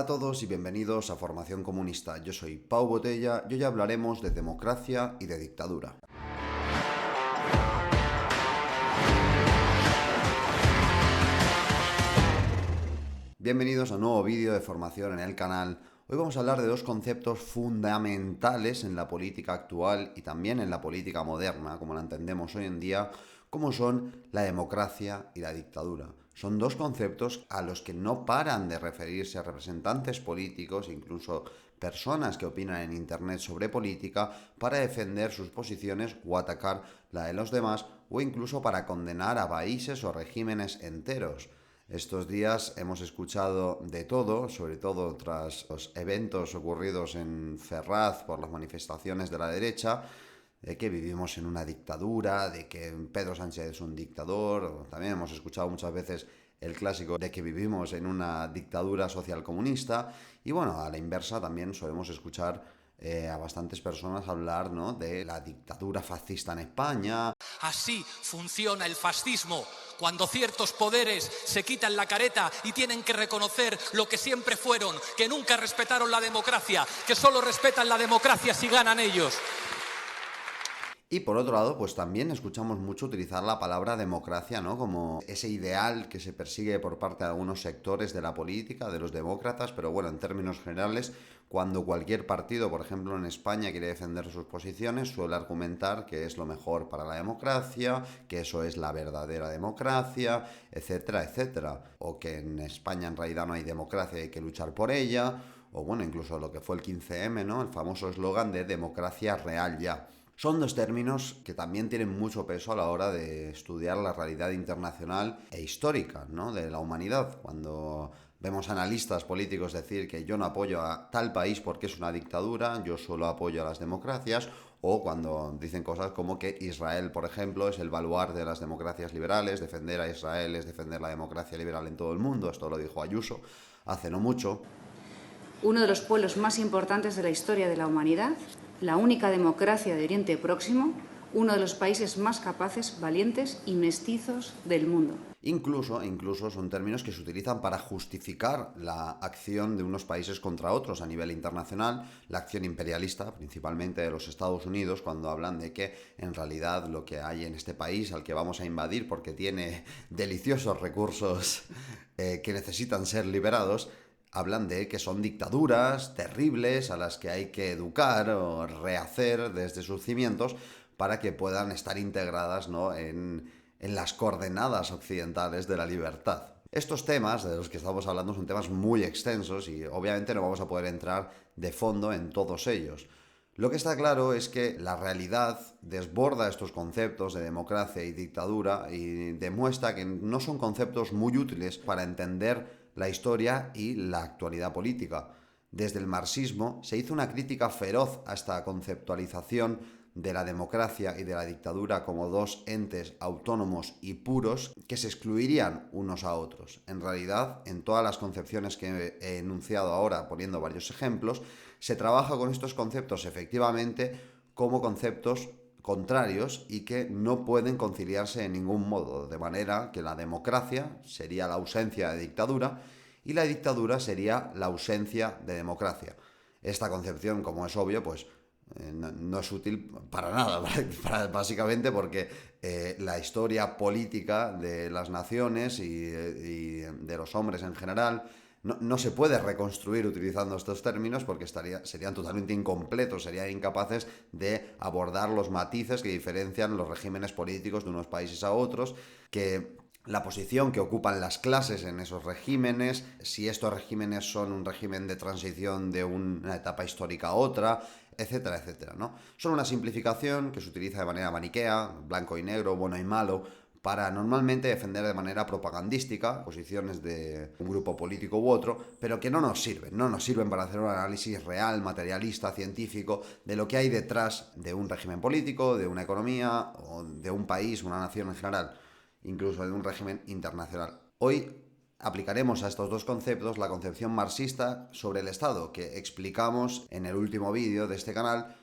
Hola a todos y bienvenidos a Formación Comunista. Yo soy Pau Botella y hoy hablaremos de democracia y de dictadura. Bienvenidos a un nuevo vídeo de formación en el canal. Hoy vamos a hablar de dos conceptos fundamentales en la política actual y también en la política moderna, como la entendemos hoy en día, como son la democracia y la dictadura. Son dos conceptos a los que no paran de referirse representantes políticos, incluso personas que opinan en Internet sobre política, para defender sus posiciones o atacar la de los demás, o incluso para condenar a países o regímenes enteros. Estos días hemos escuchado de todo, sobre todo tras los eventos ocurridos en Ferraz por las manifestaciones de la derecha, de que vivimos en una dictadura, de que Pedro Sánchez es un dictador. También hemos escuchado muchas veces el clásico de que vivimos en una dictadura social comunista. Y bueno, a la inversa también solemos escuchar a bastantes personas hablar, ¿no?, de la dictadura fascista en España. Así funciona el fascismo, cuando ciertos poderes se quitan la careta y tienen que reconocer lo que siempre fueron, que nunca respetaron la democracia, que solo respetan la democracia si ganan ellos. Y por otro lado, pues también escuchamos mucho utilizar la palabra democracia, ¿no?, como ese ideal que se persigue por parte de algunos sectores de la política, de los demócratas, pero bueno, en términos generales, cuando cualquier partido, por ejemplo en España, quiere defender sus posiciones, suele argumentar que es lo mejor para la democracia, que eso es la verdadera democracia, etcétera, etcétera. O que en España en realidad no hay democracia y hay que luchar por ella, o bueno, incluso lo que fue el 15M, ¿no?, el famoso eslogan de democracia real ya. Son dos términos que también tienen mucho peso a la hora de estudiar la realidad internacional e histórica, ¿no?, de la humanidad. Cuando vemos analistas políticos decir que yo no apoyo a tal país porque es una dictadura, yo solo apoyo a las democracias, o cuando dicen cosas como que Israel, por ejemplo, es el baluarte de las democracias liberales, defender a Israel es defender la democracia liberal en todo el mundo. Esto lo dijo Ayuso hace no mucho. Uno de los pueblos más importantes de la historia de la humanidad, la única democracia de Oriente Próximo, uno de los países más capaces, valientes y mestizos del mundo. Incluso son términos que se utilizan para justificar la acción de unos países contra otros a nivel internacional, la acción imperialista, principalmente de los Estados Unidos, cuando hablan de que en realidad lo que hay en este país al que vamos a invadir porque tiene deliciosos recursos que necesitan ser liberados, hablan de que son dictaduras terribles a las que hay que educar o rehacer desde sus cimientos para que puedan estar integradas, ¿no?, en las coordenadas occidentales de la libertad. Estos temas de los que estamos hablando son temas muy extensos y obviamente no vamos a poder entrar de fondo en todos ellos. Lo que está claro es que la realidad desborda estos conceptos de democracia y dictadura y demuestra que no son conceptos muy útiles para entender la historia y la actualidad política. Desde el marxismo se hizo una crítica feroz a esta conceptualización de la democracia y de la dictadura como dos entes autónomos y puros que se excluirían unos a otros. En realidad, en todas las concepciones que he enunciado ahora, poniendo varios ejemplos, se trabaja con estos conceptos efectivamente como conceptos contrarios y que no pueden conciliarse en ningún modo, de manera que la democracia sería la ausencia de dictadura y la dictadura sería la ausencia de democracia. Esta concepción, como es obvio, pues no es útil para nada, básicamente porque la historia política de las naciones y de los hombres en general no se puede reconstruir utilizando estos términos porque serían totalmente incompletos, serían incapaces de abordar los matices que diferencian los regímenes políticos de unos países a otros, que la posición que ocupan las clases en esos regímenes, si estos regímenes son un régimen de transición de una etapa histórica a otra, etcétera, etcétera, ¿no? Son una simplificación que se utiliza de manera maniquea, blanco y negro, bueno y malo, para normalmente defender de manera propagandística posiciones de un grupo político u otro, pero que no nos sirven para hacer un análisis real, materialista, científico, de lo que hay detrás de un régimen político, de una economía, o de un país, una nación en general, incluso de un régimen internacional. Hoy aplicaremos a estos dos conceptos la concepción marxista sobre el Estado, que explicamos en el último vídeo de este canal,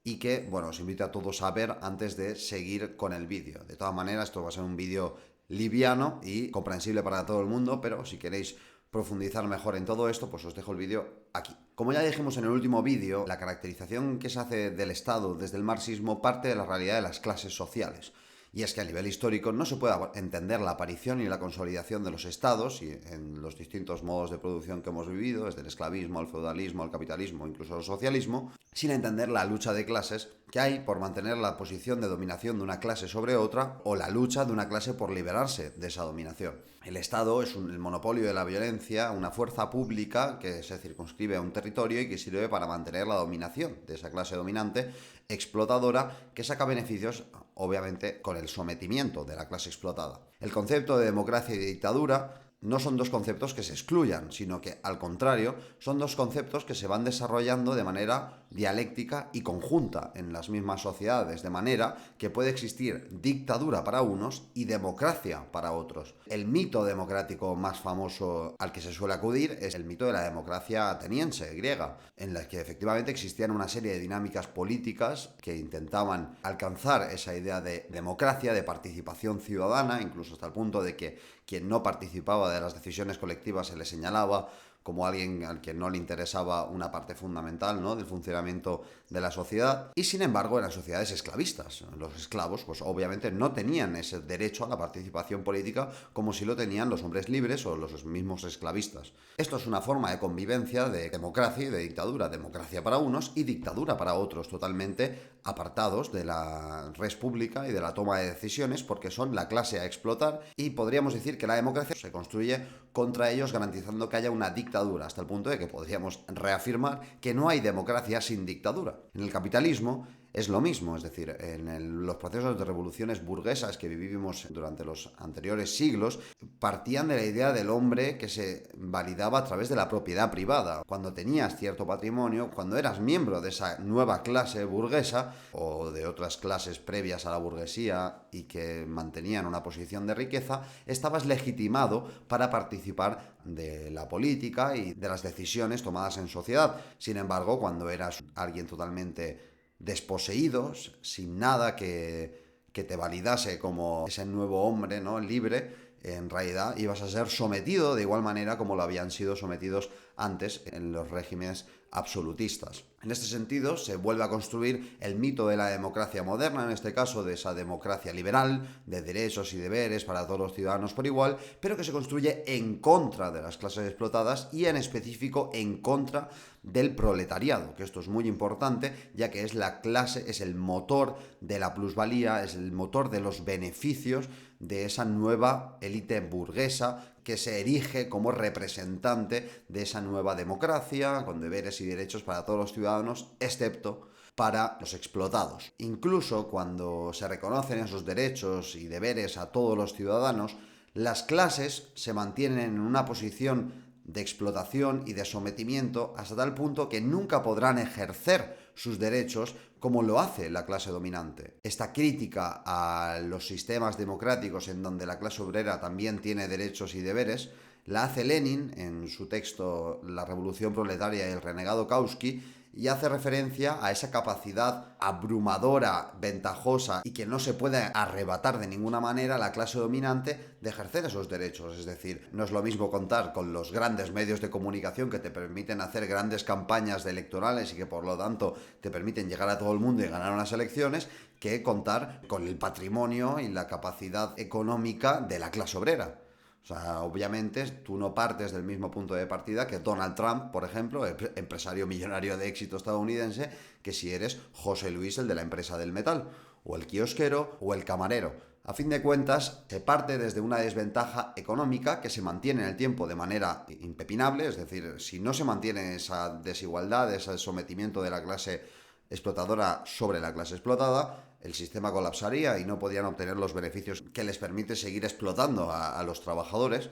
y que, bueno, os invito a todos a ver antes de seguir con el vídeo. De todas maneras, esto va a ser un vídeo liviano y comprensible para todo el mundo, pero si queréis profundizar mejor en todo esto, pues os dejo el vídeo aquí. Como ya dijimos en el último vídeo, la caracterización que se hace del Estado desde el marxismo parte de la realidad de las clases sociales. Y es que a nivel histórico no se puede entender la aparición y la consolidación de los estados y en los distintos modos de producción que hemos vivido, desde el esclavismo al feudalismo, al capitalismo, incluso al socialismo, sin entender la lucha de clases que hay por mantener la posición de dominación de una clase sobre otra o la lucha de una clase por liberarse de esa dominación. El Estado es el monopolio de la violencia, una fuerza pública que se circunscribe a un territorio y que sirve para mantener la dominación de esa clase dominante explotadora que saca beneficios, obviamente, con el sometimiento de la clase explotada. El concepto de democracia y de dictadura no son dos conceptos que se excluyan, sino que, al contrario, son dos conceptos que se van desarrollando de manera dialéctica y conjunta en las mismas sociedades, de manera que puede existir dictadura para unos y democracia para otros. El mito democrático más famoso al que se suele acudir es el mito de la democracia ateniense, griega, en la que efectivamente existían una serie de dinámicas políticas que intentaban alcanzar esa idea de democracia, de participación ciudadana, incluso hasta el punto de que quien no participaba de las decisiones colectivas se le señalaba como alguien al que no le interesaba una parte fundamental, ¿no?, del funcionamiento de la sociedad. Y sin embargo, eran sociedades esclavistas. Los esclavos, pues obviamente no tenían ese derecho a la participación política como si lo tenían los hombres libres o los mismos esclavistas. Esto es una forma de convivencia de democracia y de dictadura. Democracia para unos y dictadura para otros, totalmente apartados de la res pública y de la toma de decisiones, porque son la clase a explotar, y podríamos decir que la democracia se construye contra ellos, garantizando que haya una dictadura, hasta el punto de que podríamos reafirmar que no hay democracia sin dictadura. En el capitalismo es lo mismo, es decir, en los procesos de revoluciones burguesas que vivimos durante los anteriores siglos, partían de la idea del hombre que se validaba a través de la propiedad privada. Cuando tenías cierto patrimonio, cuando eras miembro de esa nueva clase burguesa o de otras clases previas a la burguesía y que mantenían una posición de riqueza, estabas legitimado para participar de la política y de las decisiones tomadas en sociedad. Sin embargo, cuando eras alguien totalmente desposeídos, sin nada que te validase como ese nuevo hombre, ¿no?, libre, en realidad ibas a ser sometido de igual manera como lo habían sido sometidos antes en los regímenes absolutistas. En este sentido, se vuelve a construir el mito de la democracia moderna, en este caso de esa democracia liberal, de derechos y deberes para todos los ciudadanos por igual, pero que se construye en contra de las clases explotadas y en específico en contra del proletariado, que esto es muy importante, ya que es la clase, es el motor de la plusvalía, es el motor de los beneficios de esa nueva élite burguesa que se erige como representante de esa nueva democracia, con deberes y derechos para todos los ciudadanos, excepto para los explotados. Incluso cuando se reconocen esos derechos y deberes a todos los ciudadanos, las clases se mantienen en una posición de explotación y de sometimiento hasta tal punto que nunca podrán ejercer sus derechos como lo hace la clase dominante. Esta crítica a los sistemas democráticos en donde la clase obrera también tiene derechos y deberes la hace Lenin en su texto La Revolución Proletaria y el renegado Kautsky, y hace referencia a esa capacidad abrumadora, ventajosa y que no se puede arrebatar de ninguna manera a la clase dominante de ejercer esos derechos. Es decir, no es lo mismo contar con los grandes medios de comunicación que te permiten hacer grandes campañas electorales y que por lo tanto te permiten llegar a todo el mundo y ganar unas elecciones, que contar con el patrimonio y la capacidad económica de la clase obrera. O sea, obviamente tú no partes del mismo punto de partida que Donald Trump, por ejemplo, empresario millonario de éxito estadounidense, que si eres José Luis, el de la empresa del metal, o el kiosquero, o el camarero. A fin de cuentas, se parte desde una desventaja económica que se mantiene en el tiempo de manera impepinable, es decir, si no se mantiene esa desigualdad, ese sometimiento de la clase explotadora sobre la clase explotada, el sistema colapsaría y no podían obtener los beneficios que les permite seguir explotando a los trabajadores,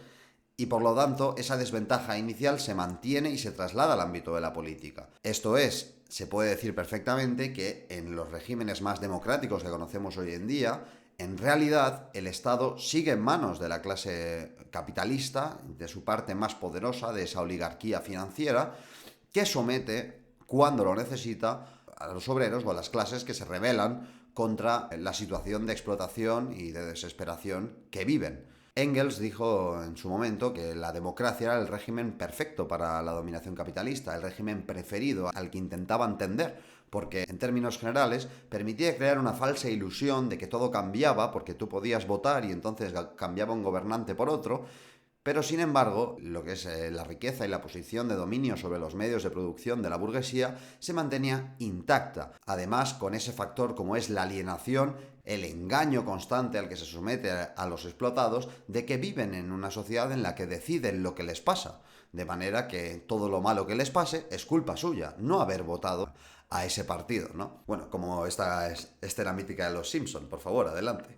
y por lo tanto esa desventaja inicial se mantiene y se traslada al ámbito de la política. Esto es, se puede decir perfectamente que en los regímenes más democráticos que conocemos hoy en día, en realidad el Estado sigue en manos de la clase capitalista, de su parte más poderosa, de esa oligarquía financiera, que somete, cuando lo necesita, a los obreros o a las clases que se rebelan contra la situación de explotación y de desesperación que viven. Engels dijo en su momento que la democracia era el régimen perfecto para la dominación capitalista, el régimen preferido al que intentaban tender, porque en términos generales permitía crear una falsa ilusión de que todo cambiaba porque tú podías votar y entonces cambiaba un gobernante por otro. Pero sin embargo, lo que es la riqueza y la posición de dominio sobre los medios de producción de la burguesía se mantenía intacta. Además, con ese factor como es la alienación, el engaño constante al que se somete a los explotados de que viven en una sociedad en la que deciden lo que les pasa. De manera que todo lo malo que les pase es culpa suya, no haber votado a ese partido, ¿no? Bueno, como esta escena mítica de los Simpson, por favor, adelante.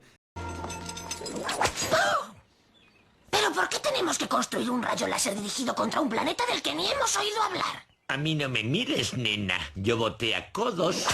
¿Pero por qué tenemos que construir un rayo láser dirigido contra un planeta del que ni hemos oído hablar? A mí no me mires, nena. Yo voté a codos.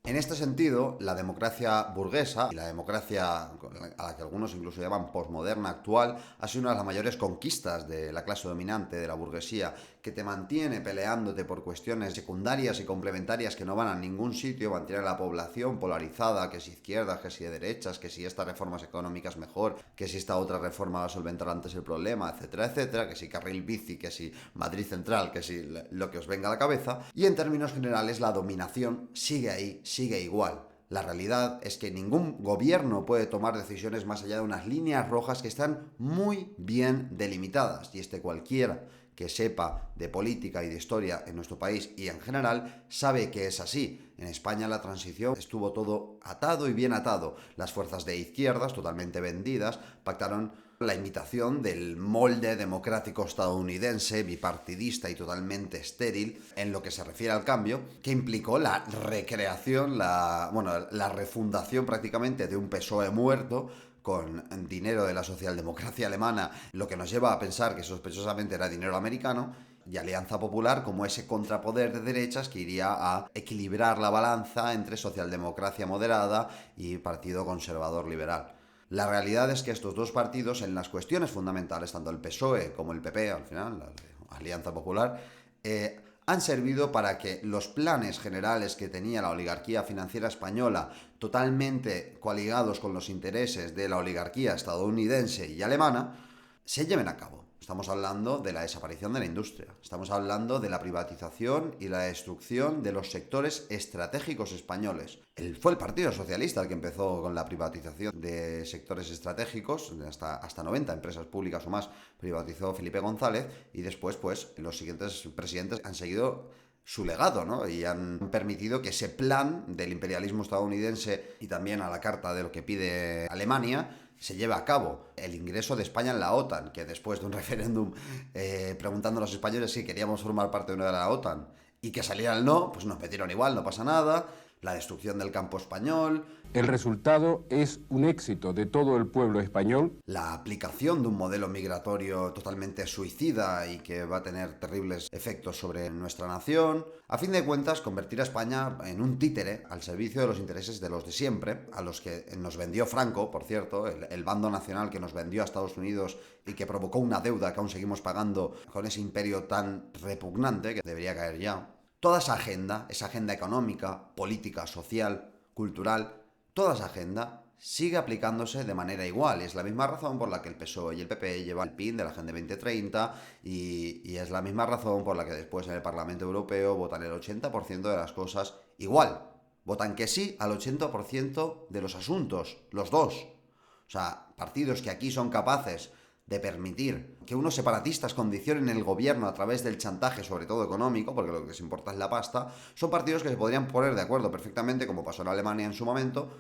En este sentido, la democracia burguesa y la democracia a la que algunos incluso llaman posmoderna actual ha sido una de las mayores conquistas de la clase dominante, de la burguesía, que te mantiene peleándote por cuestiones secundarias y complementarias que no van a ningún sitio, mantiene a la población polarizada, que si izquierdas, que si de derechas, que si estas reformas económicas mejor, que si esta otra reforma va a solventar antes el problema, etcétera, etcétera, que si carril bici, que si Madrid Central, que si lo que os venga a la cabeza. Y en términos generales la dominación sigue ahí, sigue igual. La realidad es que ningún gobierno puede tomar decisiones más allá de unas líneas rojas que están muy bien delimitadas, y cualquiera que sepa de política y de historia en nuestro país y en general sabe que es así. En España la transición estuvo todo atado y bien atado. Las fuerzas de izquierdas, totalmente vendidas, pactaron la imitación del molde democrático estadounidense, bipartidista y totalmente estéril en lo que se refiere al cambio, que implicó la recreación, la refundación prácticamente de un PSOE muerto, con dinero de la socialdemocracia alemana, lo que nos lleva a pensar que sospechosamente era dinero americano, y Alianza Popular como ese contrapoder de derechas que iría a equilibrar la balanza entre socialdemocracia moderada y partido conservador liberal. La realidad es que estos dos partidos, en las cuestiones fundamentales, tanto el PSOE como el PP, al final, la Alianza Popular, han servido para que los planes generales que tenía la oligarquía financiera española, totalmente coaligados con los intereses de la oligarquía estadounidense y alemana, se lleven a cabo. Estamos hablando de la desaparición de la industria, estamos hablando de la privatización y la destrucción de los sectores estratégicos españoles. Fue el Partido Socialista el que empezó con la privatización de sectores estratégicos, hasta 90 empresas públicas o más privatizó Felipe González, y después pues los siguientes presidentes han seguido su legado, ¿no? Y han permitido que ese plan del imperialismo estadounidense y también a la carta de lo que pide Alemania se lleve a cabo. El ingreso de España en la OTAN, que después de un referéndum preguntando a los españoles si queríamos formar parte de una de la OTAN y que saliera el no, pues nos metieron igual, no pasa nada. La destrucción del campo español. El resultado es un éxito de todo el pueblo español. La aplicación de un modelo migratorio totalmente suicida y que va a tener terribles efectos sobre nuestra nación. A fin de cuentas, convertir a España en un títere al servicio de los intereses de los de siempre, a los que nos vendió Franco, por cierto, el bando nacional que nos vendió a Estados Unidos y que provocó una deuda que aún seguimos pagando con ese imperio tan repugnante que debería caer ya. Toda esa agenda económica, política, social, cultural, toda esa agenda sigue aplicándose de manera igual. Y es la misma razón por la que el PSOE y el PP llevan el PIN de la Agenda 2030 y es la misma razón por la que después en el Parlamento Europeo votan el 80% de las cosas igual. Votan que sí al 80% de los asuntos, los dos. O sea, partidos que aquí son capaces de permitir que unos separatistas condicionen el gobierno a través del chantaje, sobre todo económico, porque lo que les importa es la pasta, son partidos que se podrían poner de acuerdo perfectamente, como pasó en Alemania en su momento,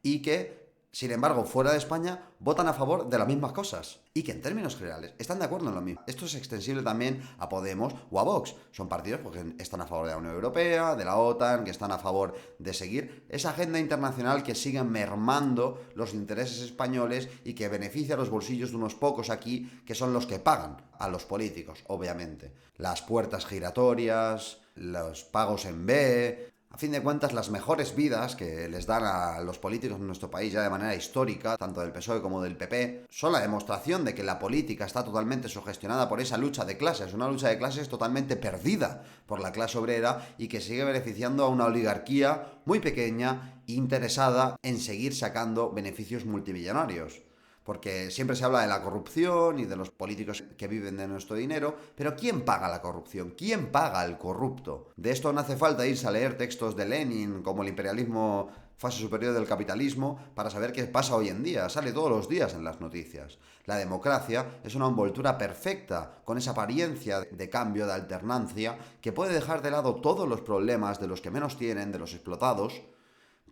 y que, sin embargo, fuera de España, votan a favor de las mismas cosas. Y que en términos generales están de acuerdo en lo mismo. Esto es extensible también a Podemos o a Vox. Son partidos que están a favor de la Unión Europea, de la OTAN, que están a favor de seguir esa agenda internacional que sigue mermando los intereses españoles y que beneficia a los bolsillos de unos pocos aquí, que son los que pagan a los políticos, obviamente. Las puertas giratorias, los pagos en B. A fin de cuentas, las mejores vidas que les dan a los políticos en nuestro país ya de manera histórica, tanto del PSOE como del PP, son la demostración de que la política está totalmente sugestionada por esa lucha de clases, una lucha de clases totalmente perdida por la clase obrera y que sigue beneficiando a una oligarquía muy pequeña, interesada en seguir sacando beneficios multimillonarios. Porque siempre se habla de la corrupción y de los políticos que viven de nuestro dinero, pero ¿quién paga la corrupción? ¿Quién paga al corrupto? De esto no hace falta irse a leer textos de Lenin, como el imperialismo, fase superior del capitalismo, para saber qué pasa hoy en día. Sale todos los días en las noticias. La democracia es una envoltura perfecta, con esa apariencia de cambio, de alternancia, que puede dejar de lado todos los problemas de los que menos tienen, de los explotados,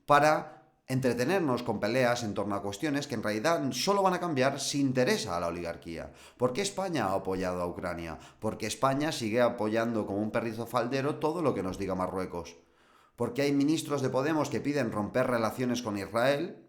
para entretenernos con peleas en torno a cuestiones que en realidad solo van a cambiar si interesa a la oligarquía. ¿Por qué España ha apoyado a Ucrania? ¿Por qué España sigue apoyando como un perrizo faldero todo lo que nos diga Marruecos? ¿Por qué hay ministros de Podemos que piden romper relaciones con Israel,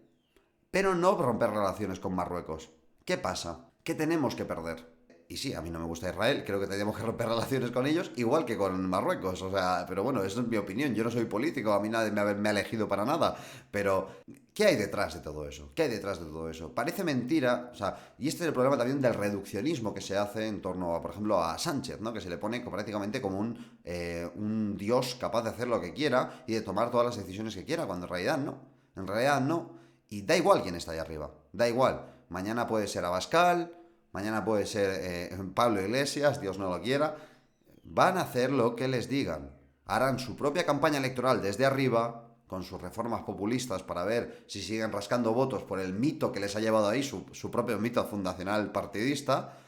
pero no romper relaciones con Marruecos? ¿Qué pasa? ¿Qué tenemos que perder? Y sí, a mí no me gusta Israel, creo que tenemos que romper relaciones con ellos, igual que con Marruecos, o sea, pero bueno, esa es mi opinión, yo no soy político, a mí nadie me ha elegido para nada, pero ¿qué hay detrás de todo eso? ¿Qué hay detrás de todo eso? Parece mentira, o sea, y este es el problema también del reduccionismo que se hace en torno, por ejemplo, a Sánchez, ¿no? Que se le pone prácticamente como un dios capaz de hacer lo que quiera y de tomar todas las decisiones que quiera, cuando en realidad no, y da igual quién está ahí arriba, da igual, mañana puede ser Abascal, mañana puede ser Pablo Iglesias, Dios no lo quiera. Van a hacer lo que les digan. Harán su propia campaña electoral desde arriba, con sus reformas populistas, para ver si siguen rascando votos por el mito que les ha llevado ahí, su propio mito fundacional partidista,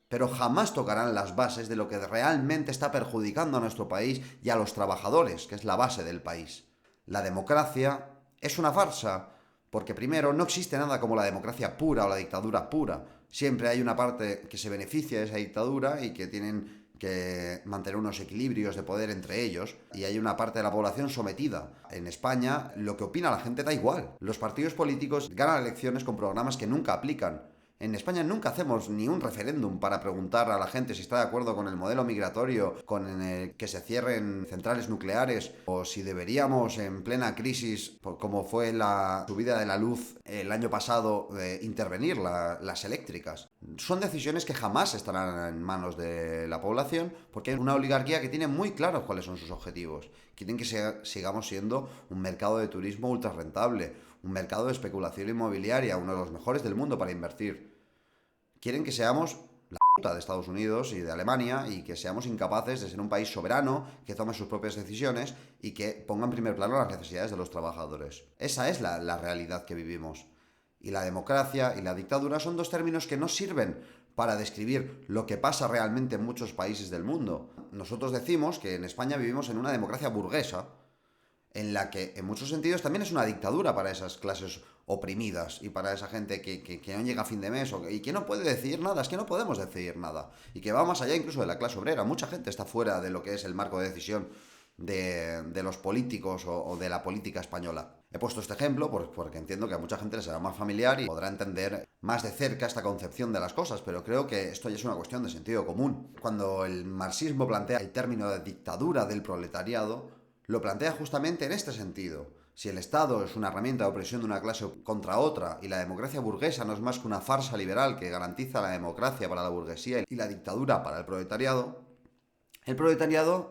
pero jamás tocarán las bases de lo que realmente está perjudicando a nuestro país y a los trabajadores, que es la base del país. La democracia es una farsa, porque primero no existe nada como la democracia pura o la dictadura pura. Siempre hay una parte que se beneficia de esa dictadura y que tienen que mantener unos equilibrios de poder entre ellos, y hay una parte de la población sometida. En España, lo que opina la gente da igual. Los partidos políticos ganan elecciones con programas que nunca aplican. En España nunca hacemos ni un referéndum para preguntar a la gente si está de acuerdo con el modelo migratorio, con el que se cierren centrales nucleares, o si deberíamos, en plena crisis, como fue la subida de la luz el año pasado, intervenir las eléctricas. Son decisiones que jamás estarán en manos de la población, porque hay una oligarquía que tiene muy claro cuáles son sus objetivos. Quieren que sigamos siendo un mercado de turismo ultra rentable, un mercado de especulación inmobiliaria, uno de los mejores del mundo para invertir. Quieren que seamos la puta de Estados Unidos y de Alemania, y que seamos incapaces de ser un país soberano, que tome sus propias decisiones y que ponga en primer plano las necesidades de los trabajadores. Esa es la realidad que vivimos. Y la democracia y la dictadura son dos términos que no sirven para describir lo que pasa realmente en muchos países del mundo. Nosotros decimos que en España vivimos en una democracia burguesa, en la que en muchos sentidos también es una dictadura para esas clases oprimidas y para esa gente que no llega a fin de mes y que no puede decidir nada. Es que no podemos decidir nada, y que va más allá incluso de la clase obrera. Mucha gente está fuera de lo que es el marco de decisión de los políticos o de la política española. He puesto este ejemplo porque entiendo que a mucha gente le será más familiar y podrá entender más de cerca esta concepción de las cosas, pero creo que esto ya es una cuestión de sentido común. Cuando el marxismo plantea el término de dictadura del proletariado, lo plantea justamente en este sentido. Si el Estado es una herramienta de opresión de una clase contra otra, y la democracia burguesa no es más que una farsa liberal que garantiza la democracia para la burguesía y la dictadura para el proletariado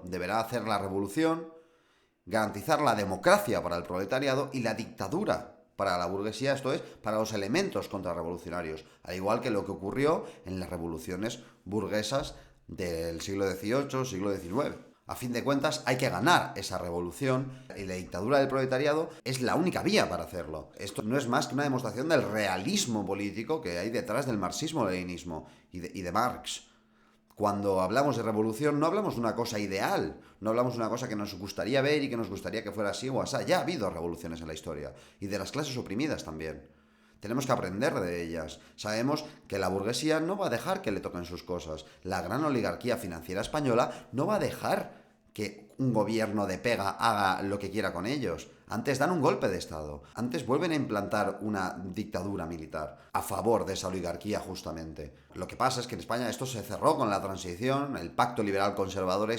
deberá hacer la revolución, garantizar la democracia para el proletariado y la dictadura para la burguesía, esto es, para los elementos contrarrevolucionarios, al igual que lo que ocurrió en las revoluciones burguesas del siglo XVIII, siglo XIX. A fin de cuentas, hay que ganar esa revolución, y la dictadura del proletariado es la única vía para hacerlo. Esto no es más que una demostración del realismo político que hay detrás del marxismo-leninismo y de Marx. Cuando hablamos de revolución, no hablamos de una cosa ideal, no hablamos de una cosa que nos gustaría ver y que nos gustaría que fuera así o así. Ya ha habido revoluciones en la historia, y de las clases oprimidas también. Tenemos que aprender de ellas. Sabemos que la burguesía no va a dejar que le toquen sus cosas. La gran oligarquía financiera española no va a dejar que un gobierno de pega haga lo que quiera con ellos. Antes dan un golpe de Estado. Antes vuelven a implantar una dictadura militar a favor de esa oligarquía, justamente. Lo que pasa es que en España esto se cerró con la transición, el pacto liberal conservador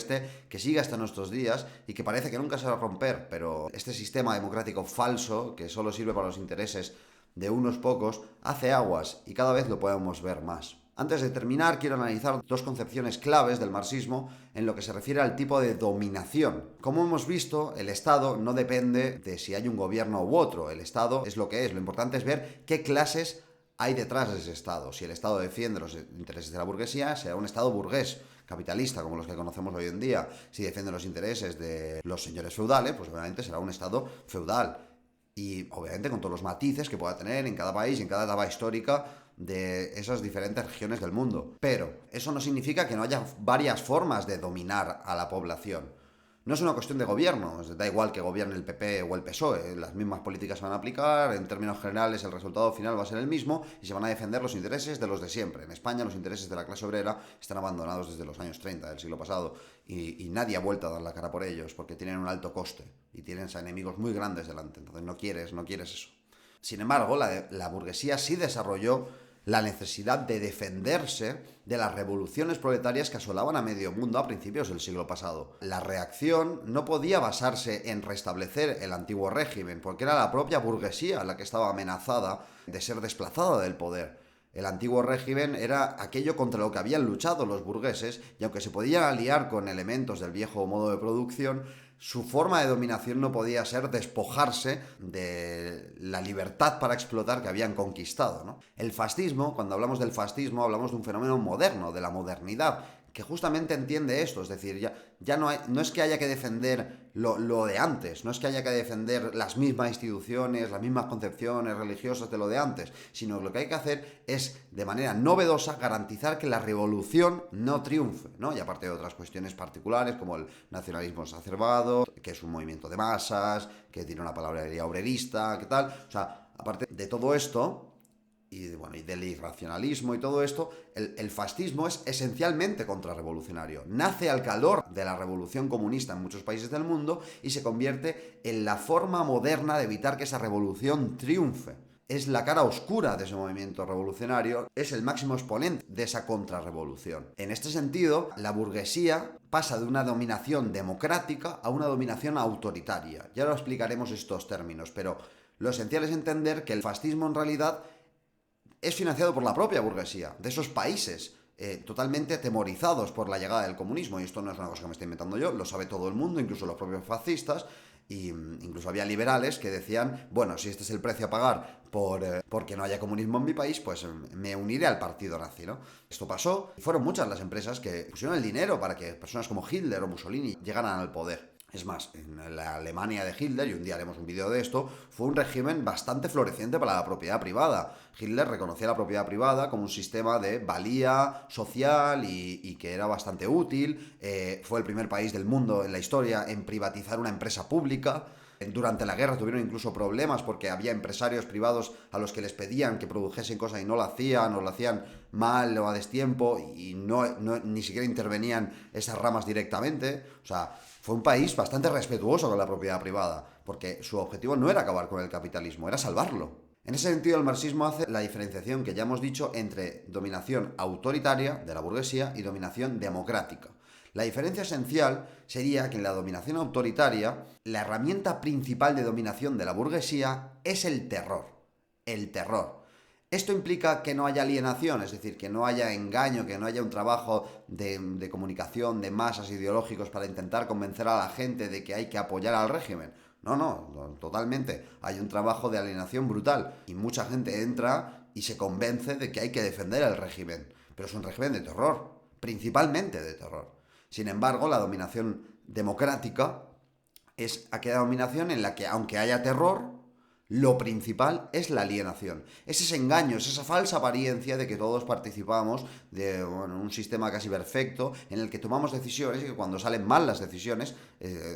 que sigue hasta nuestros días y que parece que nunca se va a romper, pero este sistema democrático falso, que solo sirve para los intereses de unos pocos, hace aguas, y cada vez lo podemos ver más. Antes de terminar, quiero analizar dos concepciones claves del marxismo en lo que se refiere al tipo de dominación. Como hemos visto, el Estado no depende de si hay un gobierno u otro. El Estado es lo que es. Lo importante es ver qué clases hay detrás de ese Estado. Si el Estado defiende los intereses de la burguesía, será un Estado burgués, capitalista, como los que conocemos hoy en día. Si defiende los intereses de los señores feudales, pues obviamente será un Estado feudal. Y obviamente con todos los matices que pueda tener en cada país, en cada etapa histórica de esas diferentes regiones del mundo. Pero eso no significa que no haya varias formas de dominar a la población. No es una cuestión de gobierno, da igual que gobierne el PP o el PSOE, las mismas políticas se van a aplicar, en términos generales el resultado final va a ser el mismo y se van a defender los intereses de los de siempre. En España los intereses de la clase obrera están abandonados desde los años 30 del siglo pasado y nadie ha vuelto a dar la cara por ellos porque tienen un alto coste y tienen a enemigos muy grandes delante, entonces no quieres eso. Sin embargo, la burguesía sí desarrolló la necesidad de defenderse de las revoluciones proletarias que asolaban a medio mundo a principios del siglo pasado. La reacción no podía basarse en restablecer el antiguo régimen, porque era la propia burguesía la que estaba amenazada de ser desplazada del poder. El antiguo régimen era aquello contra lo que habían luchado los burgueses, y aunque se podían aliar con elementos del viejo modo de producción, su forma de dominación no podía ser despojarse de la libertad para explotar que habían conquistado, ¿no? El fascismo, cuando hablamos del fascismo, hablamos de un fenómeno moderno, de la modernidad, que justamente entiende esto, es decir, ya no es que haya que defender lo de antes, no es que haya que defender las mismas instituciones, las mismas concepciones religiosas de lo de antes, sino que lo que hay que hacer es, de manera novedosa, garantizar que la revolución no triunfe, ¿no? Y aparte de otras cuestiones particulares, como el nacionalismo exacerbado, que es un movimiento de masas, que tiene una palabrería obrerista, ¿qué tal? O sea, aparte de todo esto, y del irracionalismo y todo esto, el fascismo es esencialmente contrarrevolucionario. Nace al calor de la revolución comunista en muchos países del mundo y se convierte en la forma moderna de evitar que esa revolución triunfe. Es la cara oscura de ese movimiento revolucionario, es el máximo exponente de esa contrarrevolución. En este sentido, la burguesía pasa de una dominación democrática a una dominación autoritaria. Ya lo explicaremos estos términos, pero lo esencial es entender que el fascismo en realidad es financiado por la propia burguesía, de esos países totalmente atemorizados por la llegada del comunismo. Y esto no es una cosa que me estoy inventando yo, lo sabe todo el mundo, incluso los propios fascistas, y incluso había liberales que decían, bueno, si este es el precio a pagar porque no haya comunismo en mi país, pues me uniré al partido nazi, ¿no? Esto pasó, y fueron muchas las empresas que pusieron el dinero para que personas como Hitler o Mussolini llegaran al poder. Es más, en la Alemania de Hitler, y un día haremos un vídeo de esto, fue un régimen bastante floreciente para la propiedad privada. Hitler reconocía la propiedad privada como un sistema de valía social y que era bastante útil. Fue el primer país del mundo en la historia en privatizar una empresa pública. Durante la guerra tuvieron incluso problemas porque había empresarios privados a los que les pedían que produjesen cosas y no lo hacían, o lo hacían mal o a destiempo, y ni siquiera intervenían esas ramas directamente. O sea, fue un país bastante respetuoso con la propiedad privada, porque su objetivo no era acabar con el capitalismo, era salvarlo. En ese sentido, el marxismo hace la diferenciación que ya hemos dicho entre dominación autoritaria de la burguesía y dominación democrática. La diferencia esencial sería que en la dominación autoritaria, la herramienta principal de dominación de la burguesía es el terror. El terror. Esto implica que no haya alienación, es decir, que no haya engaño, que no haya un trabajo de comunicación, de masas ideológicos para intentar convencer a la gente de que hay que apoyar al régimen. No, totalmente. Hay un trabajo de alienación brutal y mucha gente entra y se convence de que hay que defender el régimen. Pero es un régimen de terror, principalmente de terror. Sin embargo, la dominación democrática es aquella dominación en la que, aunque haya terror, lo principal es la alienación. Es ese engaño, es esa falsa apariencia de que todos participamos de un sistema casi perfecto en el que tomamos decisiones y que cuando salen mal las decisiones,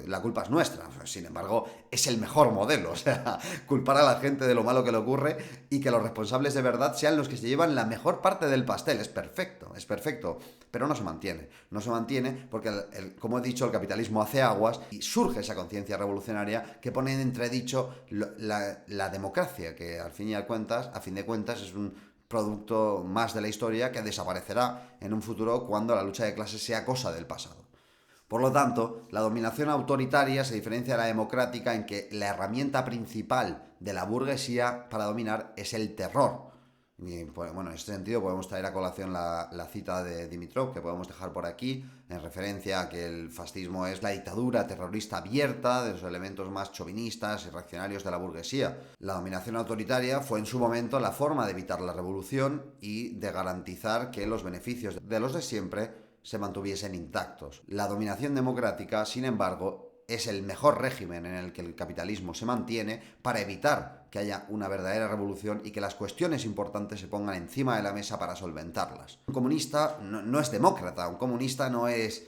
la culpa es nuestra. Sin embargo, es el mejor modelo. O sea, culpar a la gente de lo malo que le ocurre y que los responsables de verdad sean los que se llevan la mejor parte del pastel. Es perfecto, pero no se mantiene. No se mantiene porque, como he dicho, el capitalismo hace aguas y surge esa conciencia revolucionaria que pone en entredicho la democracia, que a fin de cuentas es un producto más de la historia que desaparecerá en un futuro cuando la lucha de clases sea cosa del pasado. Por lo tanto, la dominación autoritaria se diferencia de la democrática en que la herramienta principal de la burguesía para dominar es el terror. Y, pues, bueno, en este sentido podemos traer a colación la cita de Dimitrov, que podemos dejar por aquí, en referencia a que el fascismo es la dictadura terrorista abierta de los elementos más chauvinistas y reaccionarios de la burguesía. La dominación autoritaria fue en su momento la forma de evitar la revolución y de garantizar que los beneficios de los de siempre se mantuviesen intactos. La dominación democrática, sin embargo, es el mejor régimen en el que el capitalismo se mantiene para evitar que haya una verdadera revolución y que las cuestiones importantes se pongan encima de la mesa para solventarlas. Un comunista no es demócrata, un comunista no es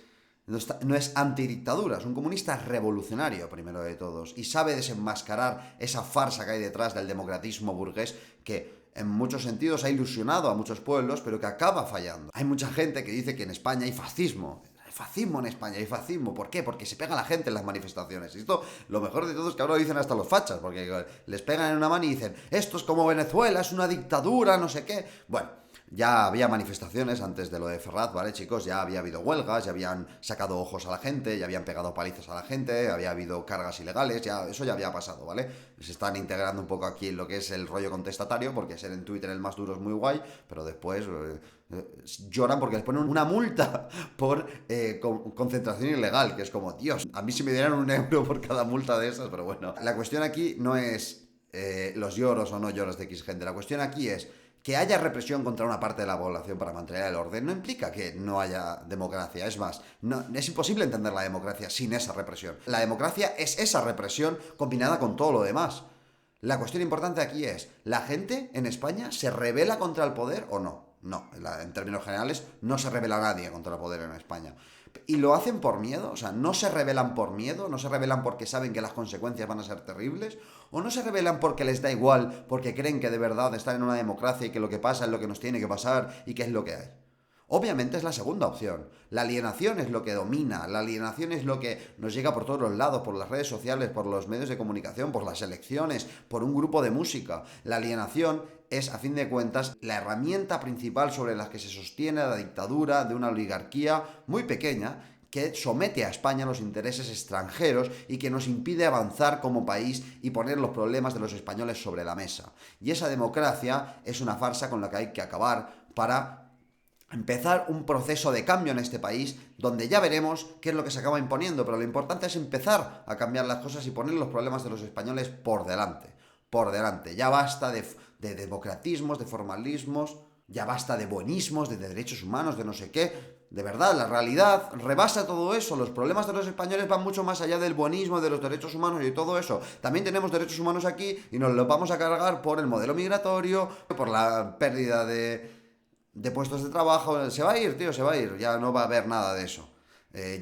antidictadura, es un comunista revolucionario, primero de todos, y sabe desenmascarar esa farsa que hay detrás del democratismo burgués que en muchos sentidos ha ilusionado a muchos pueblos, pero que acaba fallando. Hay mucha gente que dice que en España hay fascismo. Fascismo en España, hay fascismo. ¿Por qué? Porque se pega la gente en las manifestaciones. Y esto, lo mejor de todo es que ahora lo dicen hasta los fachas, porque les pegan en una mano y dicen, esto es como Venezuela, es una dictadura, no sé qué. Bueno, ya había manifestaciones antes de lo de Ferraz, ¿vale, chicos? Ya había habido huelgas, ya habían sacado ojos a la gente, ya habían pegado palizas a la gente, había habido cargas ilegales, eso ya había pasado, ¿vale? Se están integrando un poco aquí en lo que es el rollo contestatario, porque ser en Twitter el más duro es muy guay, pero después lloran porque les ponen una multa por concentración ilegal, que es como, Dios, a mí si me dieran €1 por cada multa de esas, pero bueno. La cuestión aquí no es los lloros o no lloros de X gente, la cuestión aquí es que haya represión contra una parte de la población para mantener el orden no implica que no haya democracia. Es más, es imposible entender la democracia sin esa represión. La democracia es esa represión combinada con todo lo demás. La cuestión importante aquí es, ¿la gente en España se rebela contra el poder o no? No, en términos generales, no se rebela nadie contra el poder en España. ¿Y lo hacen por miedo? O sea, ¿no se rebelan por miedo? ¿No se rebelan porque saben que las consecuencias van a ser terribles? ¿O no se rebelan porque les da igual, porque creen que de verdad están en una democracia y que lo que pasa es lo que nos tiene que pasar y que es lo que hay? Obviamente es la segunda opción. La alienación es lo que domina, la alienación es lo que nos llega por todos los lados, por las redes sociales, por los medios de comunicación, por las elecciones, por un grupo de música. La alienación es, a fin de cuentas, la herramienta principal sobre la que se sostiene la dictadura de una oligarquía muy pequeña que somete a España a los intereses extranjeros y que nos impide avanzar como país y poner los problemas de los españoles sobre la mesa. Y esa democracia es una farsa con la que hay que acabar para empezar un proceso de cambio en este país donde ya veremos qué es lo que se acaba imponiendo, pero lo importante es empezar a cambiar las cosas y poner los problemas de los españoles por delante. Por delante. Ya basta de democratismos, de formalismos, ya basta de buenismos, de derechos humanos, de no sé qué. De verdad, la realidad rebasa todo eso. Los problemas de los españoles van mucho más allá del buenismo, de los derechos humanos y de todo eso. También tenemos derechos humanos aquí y nos los vamos a cargar por el modelo migratorio, por la pérdida de puestos de trabajo. Se va a ir, tío, se va a ir. Ya no va a haber nada de eso.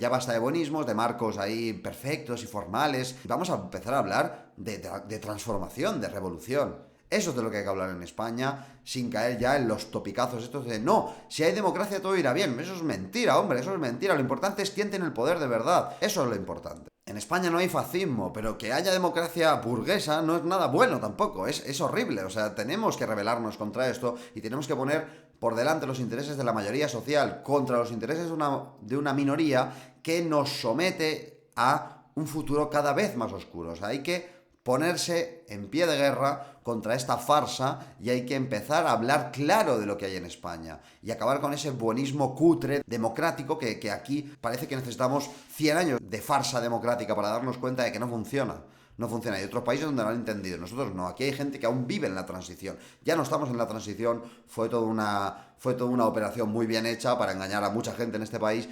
Ya basta de buenismos, de marcos ahí perfectos y formales. Vamos a empezar a hablar de transformación, de revolución. Eso es de lo que hay que hablar en España, sin caer ya en los topicazos estos de no, si hay democracia todo irá bien. Eso es mentira, hombre, eso es mentira. Lo importante es quién tiene el poder de verdad. Eso es lo importante. En España no hay fascismo, pero que haya democracia burguesa no es nada bueno tampoco. Es horrible. O sea, tenemos que rebelarnos contra esto y tenemos que poner por delante los intereses de la mayoría social contra los intereses de una minoría que nos somete a un futuro cada vez más oscuro. O sea, hay que ponerse en pie de guerra contra esta farsa y hay que empezar a hablar claro de lo que hay en España y acabar con ese buenismo cutre democrático que aquí parece que necesitamos 100 años de farsa democrática para darnos cuenta de que no funciona. No funciona. Hay otros países donde lo han entendido. Nosotros no. Aquí hay gente que aún vive en la transición. Ya no estamos en la transición. Fue toda una operación muy bien hecha para engañar a mucha gente en este país.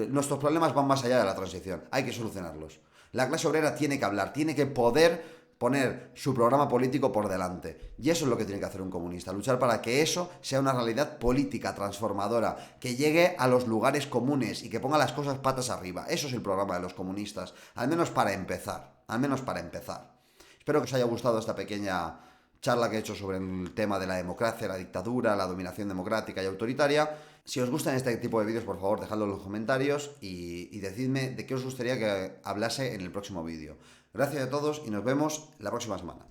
Nuestros problemas van más allá de la transición. Hay que solucionarlos. La clase obrera tiene que hablar, tiene que poder poner su programa político por delante. Y eso es lo que tiene que hacer un comunista, luchar para que eso sea una realidad política transformadora, que llegue a los lugares comunes y que ponga las cosas patas arriba. Eso es el programa de los comunistas, al menos para empezar, Espero que os haya gustado esta pequeña charla que he hecho sobre el tema de la democracia, la dictadura, la dominación democrática y autoritaria. Si os gustan este tipo de vídeos, por favor, dejadlo en los comentarios y decidme de qué os gustaría que hablase en el próximo vídeo. Gracias a todos y nos vemos la próxima semana.